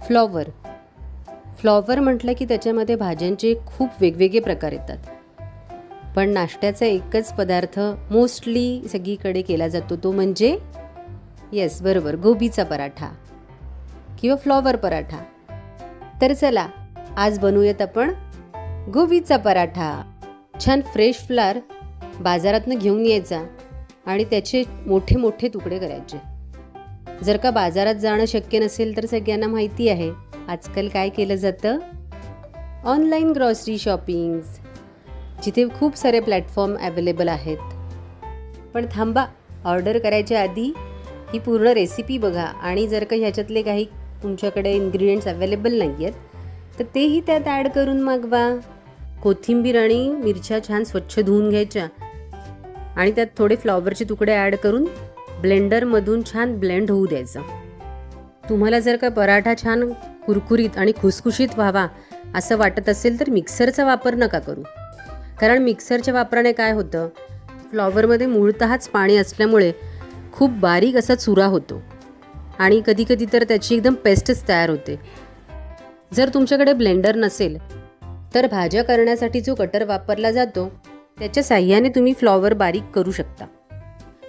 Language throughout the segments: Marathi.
फ्लॉवर. फ्लॉवर म्हटलं की त्याच्यामध्ये भाज्यांचे खूप वेगवेगळे प्रकार येतात. पण नाश्त्याचा एकच पदार्थ मोस्टली सगळीकडे केला जातो, तो म्हणजे येस बरोबर, गोबीचा पराठा किंवा फ्लॉवर पराठा. तर चला आज बनवूयात आपण गोबीचा पराठा. छान फ्रेश फ्लावर बाजारातनं घेऊन यायचा आणि त्याचे मोठे मोठे तुकडे करायचे. जर का बाजारात जाणं शक्य नसेल तर सगळ्यांना माहिती आहे आजकाल काय केलं जातं, ऑनलाईन ग्रॉसरी शॉपिंग्स, जिथे खूप सारे प्लॅटफॉर्म अवेलेबल आहेत. पण थांबा, ऑर्डर करायच्या आधी ही पूर्ण रेसिपी बघा आणि जर का ह्याच्यातले काही तुमच्याकडे इन्ग्रेडियंट्स अवेलेबल नाही आहेत तर तेही त्यात ॲड करून मागवा. कोथिंबीर आणि मिरच्या छान स्वच्छ धुवून घ्यायच्या आणि त्यात थोडे फ्लॉवरचे तुकडे ॲड करून ब्लेंडरमधून छान ब्लेंड होऊ द्यायचं. तुम्हाला जर का पराठा छान कुरकुरीत आणि खुसखुशीत व्हावा असं वाटत असेल तर मिक्सरचा वापर नका करू, कारण मिक्सरच्या वापराने काय होतं, फ्लॉवरमध्ये मूळतःच पाणी असल्यामुळे खूप बारीक असा चुरा होतो आणि कधीकधी तर त्याची एकदम पेस्टच तयार होते. जर तुमच्याकडे ब्लेंडर नसेल तर भाज्या करण्यासाठी जो कटर वापरला जातो त्याच्या साह्याने तुम्ही फ्लॉवर बारीक करू शकता.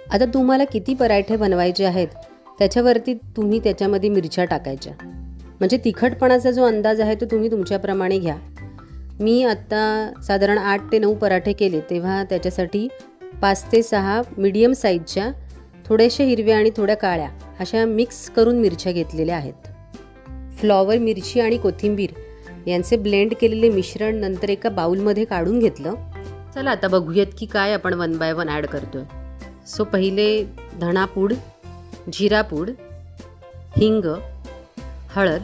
आता तुम्हाला किती पराठे बनवायचे आहेत त्याच्यावरती तुम्ही त्याच्यामध्ये मिरच्या टाकायच्या, म्हणजे तिखटपणाचा जो अंदाज आहे तो तुम्ही तुमच्याप्रमाणे घ्या. मी आत्ता साधारण 8 ते 9 पराठे केले, तेव्हा त्याच्यासाठी 5 ते 6 मीडियम साईजच्या थोड्याशा हिरव्या आणि थोड्या काळ्या अशा मिक्स करून मिरच्या घेतलेल्या आहेत. फ्लॉवर, मिरची आणि कोथिंबीर यांचे ब्लेंड केलेले मिश्रण नंतर एका बाउलमध्ये काढून घेतलं. चला आता बघूयात की काय आपण 1 बाय 1 ॲड करतोय. सो पहिले धणापूड, जिरापूड, हिंग, हळद,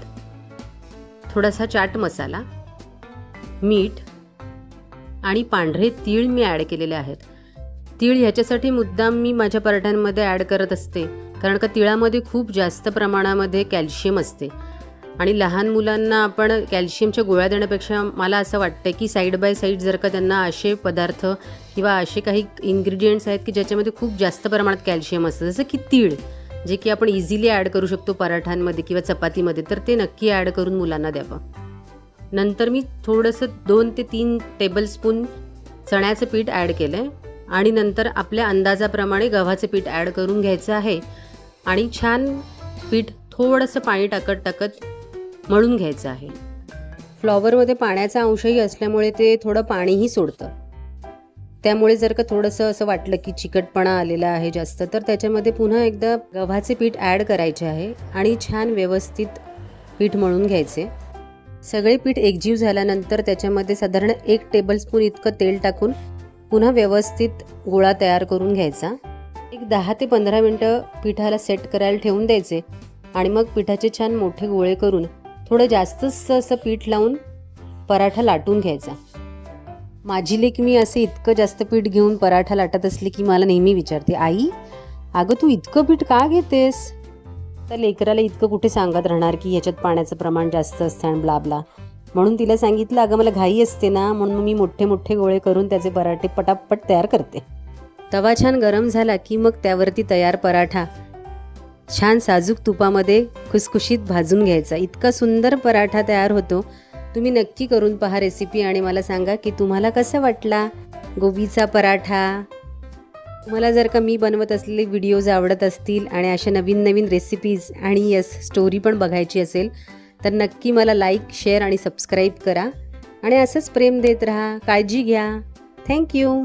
थोडासा चाट मसाला, मीठ आणि पांढरे तीळ मी ॲड केलेले आहेत. तीळ ह्याच्यासाठी मुद्दाम मी माझ्या पराठ्यांमध्ये ॲड करत असते, कारण का तिळामध्ये खूप जास्त प्रमाणामध्ये कॅल्शियम असते आणि लहान मुलांना आपण कॅल्शियमच्या गोळ्या देण्यापेक्षा मला असं वाटतं की साईड बाय साईड जर का त्यांना असे पदार्थ किंवा असे काही इन्ग्रेडियंट्स आहेत की ज्याच्यामध्ये खूप जास्त प्रमाणात कॅल्शियम असतं, जसं की तीळ, जे की आपण इझिली ॲड करू शकतो पराठ्यांमध्ये किंवा चपातीमध्ये, तर ते नक्की ॲड करून मुलांना द्यावं. नंतर मी थोडंसं 2 ते 3 टेबलस्पून चण्याचं पीठ ॲड केलं आहे आणि नंतर आपल्या अंदाजाप्रमाणे गव्हाचं पीठ ॲड करून घ्यायचं आहे आणि छान पीठ थोडंसं पाणी टाकत मळून घ्यायचं आहे. फ्लॉवरमध्ये पाण्याचा अंशही असल्यामुळे ते थोडं पाणीही सोडतं, त्यामुळे जर का थोडंसं असं वाटलं की चिकटपणा आलेला आहे जास्त, तर त्याच्यामध्ये पुन्हा एकदा गव्हाचे पीठ ॲड करायचे आहे आणि छान व्यवस्थित पीठ मळून घ्यायचे. सगळे पीठ एकजीव झाल्यानंतर त्याच्यामध्ये साधारण 1 टेबलस्पून इतकं तेल टाकून पुन्हा व्यवस्थित गोळा तयार करून घ्यायचा. एक 10 ते 15 मिनटं पिठाला सेट करायला ठेवून द्यायचे आणि मग पिठाचे छान मोठे गोळे करून थोडं जास्तच असं पीठ लावून पराठा लाटून घ्यायचा. माझी लेक मी असे इतकं जास्त पीठ घेऊन पराठा लाटत असले की मला नेहमी विचारते, आई अगं तू इतकं पीठ का घेतेस? तर लेकराला इतकं कुठे सांगत राहणार की ह्याच्यात पाण्याचं प्रमाण जास्त असतं आणि ब्लाबला. म्हणून तिला सांगितलं, अगं मला घाई असते ना, म्हणून मी मोठे मोठे गोळे करून त्याचे पराठे पटापट तयार करते. तवा छान गरम झाला की मग त्यावरती तयार पराठा छान साजूक तुपामध्ये खुसखुशीत भाजून घ्यायचा. इतका सुंदर पराठा तयार होतो. तुम्ही नक्की करून पहा रेसिपी आणि मला सांगा की तुम्हाला कसा वाटला गोबीचा पराठा. तुम्हाला जर का मी बनवत असलेले व्हिडिओज आवडत असतील आणि अशा नवीन नवीन रेसिपीज आणि यस स्टोरी पण बघायची असेल तर नक्की मला लाईक, शेअर आणि सबस्क्राईब करा आणि असंच प्रेम देत राहा. काळजी घ्या. थँक्यू.